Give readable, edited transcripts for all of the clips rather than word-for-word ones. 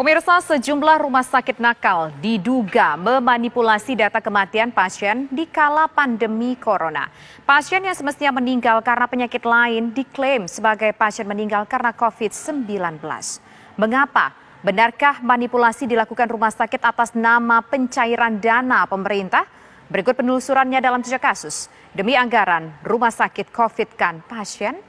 Pemirsa, sejumlah rumah sakit nakal diduga memanipulasi data kematian pasien di kala pandemi corona. Pasien yang semestinya meninggal karena penyakit lain diklaim sebagai pasien meninggal karena COVID-19. Mengapa? Benarkah manipulasi dilakukan rumah sakit atas nama pencairan dana pemerintah? Berikut penelusurannya dalam 3 kasus. Demi anggaran rumah sakit COVID-kan pasien.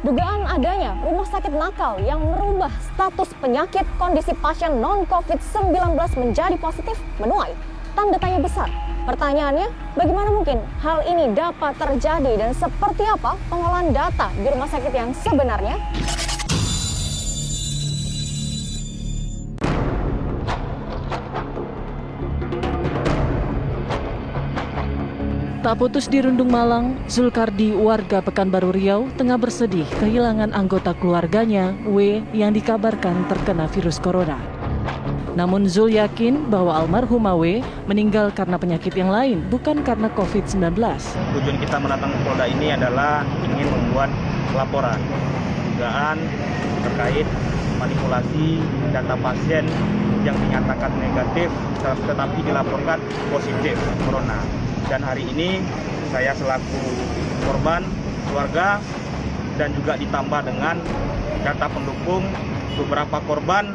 Dugaan adanya rumah sakit nakal yang merubah status penyakit kondisi pasien non-COVID-19 menjadi positif menuai tanda tanya besar. Pertanyaannya, bagaimana mungkin hal ini dapat terjadi dan seperti apa pengolahan data di rumah sakit yang sebenarnya? Tak putus di Rundung Malang, Zulkardi warga Pekanbaru Riau tengah bersedih kehilangan anggota keluarganya, W, yang dikabarkan terkena virus corona. Namun Zul yakin bahwa almarhumah W meninggal karena penyakit yang lain, bukan karena COVID-19. Tujuan kita mendatangi Polda ini adalah ingin membuat laporan dugaan terkait manipulasi data pasien yang dinyatakan negatif tetapi dilaporkan positif corona. Dan hari ini saya selaku korban, keluarga, dan juga ditambah dengan data pendukung beberapa korban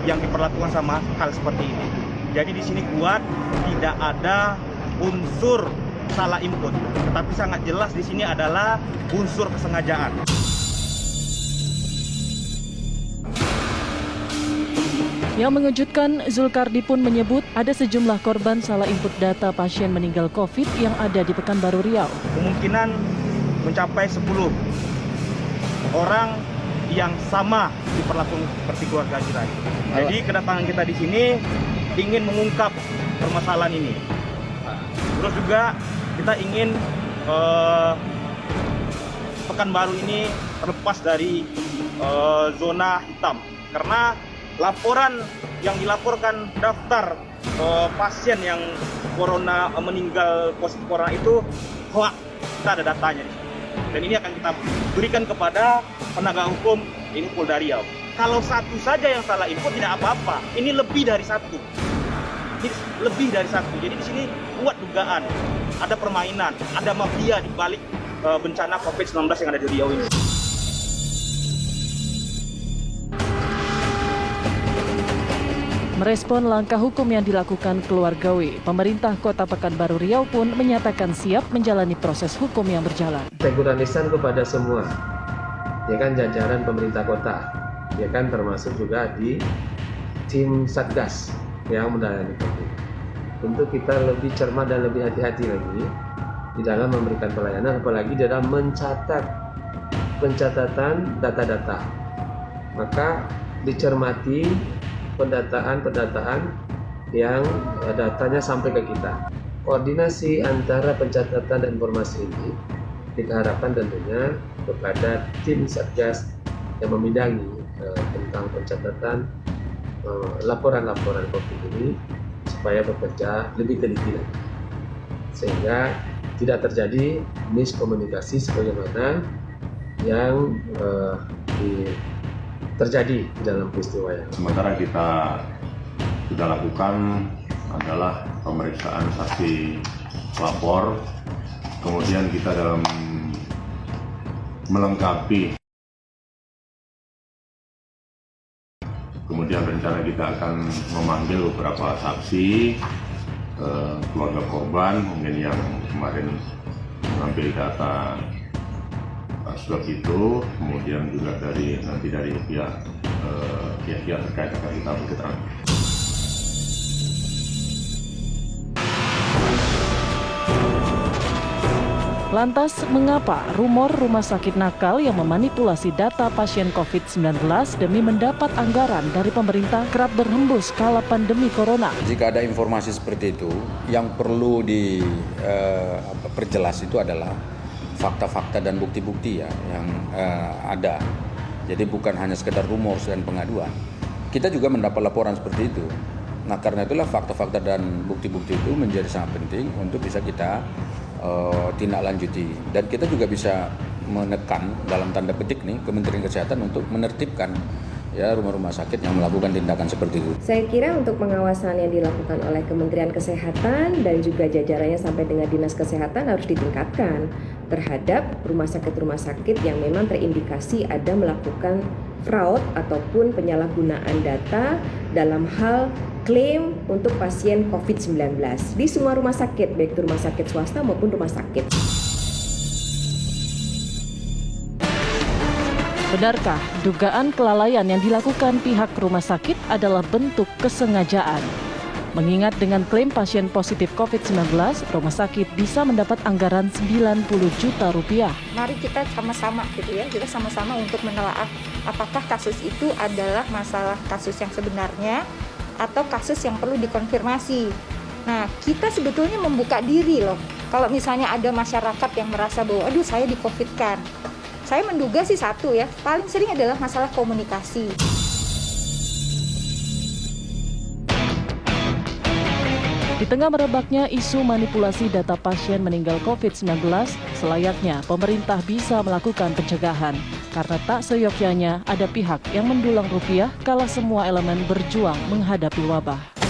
yang diperlakukan sama hal seperti ini. Jadi di sini kuat tidak ada unsur salah input, tetapi sangat jelas di sini adalah unsur kesengajaan. Yang mengejutkan, Zulkardi pun menyebut ada sejumlah korban salah input data pasien meninggal COVID yang ada di Pekanbaru Riau. Kemungkinan mencapai 10 orang yang sama diperlakukan seperti keluarga kita. Jadi kedatangan kita di sini ingin mengungkap permasalahan ini. Terus juga kita ingin Pekanbaru ini terlepas dari zona hitam. Karena laporan yang dilaporkan daftar pasien yang corona meninggal positif corona itu hoax, kita ada datanya. Dan ini akan kita berikan kepada penegak hukum ini Polda Riau. Kalau satu saja yang salah info tidak apa-apa. Ini lebih dari satu. Ini lebih dari satu. Jadi di sini kuat dugaan ada permainan, ada mafia di balik bencana COVID-19 yang ada di Riau ini. Merespon langkah hukum yang dilakukan keluarga W, pemerintah Kota Pekanbaru Riau pun menyatakan siap menjalani proses hukum yang berjalan. Teguran lisan kepada semua, ya kan, jajaran pemerintah kota, ya kan, termasuk juga di tim Satgas yang menangani COVID. Tentu kita lebih cermat dan lebih hati-hati lagi di dalam memberikan pelayanan, apalagi dalam pencatatan data-data. Maka dicermati pendataan yang datanya sampai ke kita. Koordinasi antara pencatatan dan informasi ini kita harapkan tentunya kepada tim Satgas yang membidangi tentang pencatatan laporan-laporan COVID ini supaya bekerja lebih teliti lagi, sehingga tidak terjadi miskomunikasi sebagaimana yang terjadi di dalam peristiwa yang. Sementara kita sudah lakukan adalah pemeriksaan saksi pelapor, kemudian kita dalam melengkapi, kemudian rencana kita akan memanggil beberapa saksi, keluarga korban, mungkin yang kemarin mengambil data swab itu, kemudian juga dari pihak terkait akan kita berketerangan. Lantas, mengapa rumor rumah sakit nakal yang memanipulasi data pasien COVID-19 demi mendapat anggaran dari pemerintah kerap berhembus kala pandemi corona? Jika ada informasi seperti itu, yang perlu perjelas itu adalah fakta-fakta dan bukti-bukti ya yang ada. Jadi bukan hanya sekedar rumor dan pengaduan. Kita juga mendapat laporan seperti itu. Nah, karena itulah fakta-fakta dan bukti-bukti itu menjadi sangat penting untuk bisa kita tindak lanjuti. Dan kita juga bisa menekan dalam tanda petik nih Kementerian Kesehatan untuk menertibkan ya rumah-rumah sakit yang melakukan tindakan seperti itu. Saya kira untuk pengawasan yang dilakukan oleh Kementerian Kesehatan dan juga jajarannya sampai dengan Dinas Kesehatan harus ditingkatkan terhadap rumah sakit yang memang terindikasi ada melakukan fraud ataupun penyalahgunaan data dalam hal klaim untuk pasien COVID-19 di semua rumah sakit, baik itu rumah sakit swasta maupun rumah sakit. Benarkah dugaan kelalaian yang dilakukan pihak rumah sakit adalah bentuk kesengajaan? Mengingat dengan klaim pasien positif COVID-19, rumah sakit bisa mendapat anggaran 90 juta rupiah. Mari kita sama-sama kita sama-sama untuk menelaah apakah kasus itu adalah masalah kasus yang sebenarnya atau kasus yang perlu dikonfirmasi. Nah, kita sebetulnya membuka diri loh. Kalau misalnya ada masyarakat yang merasa bahwa aduh saya di-COVID-kan. Saya menduga sih satu ya, paling sering adalah masalah komunikasi. Di tengah merebaknya isu manipulasi data pasien meninggal COVID-19, selayaknya pemerintah bisa melakukan pencegahan. Karena tak seyogyanya ada pihak yang mendulang rupiah kala semua elemen berjuang menghadapi wabah.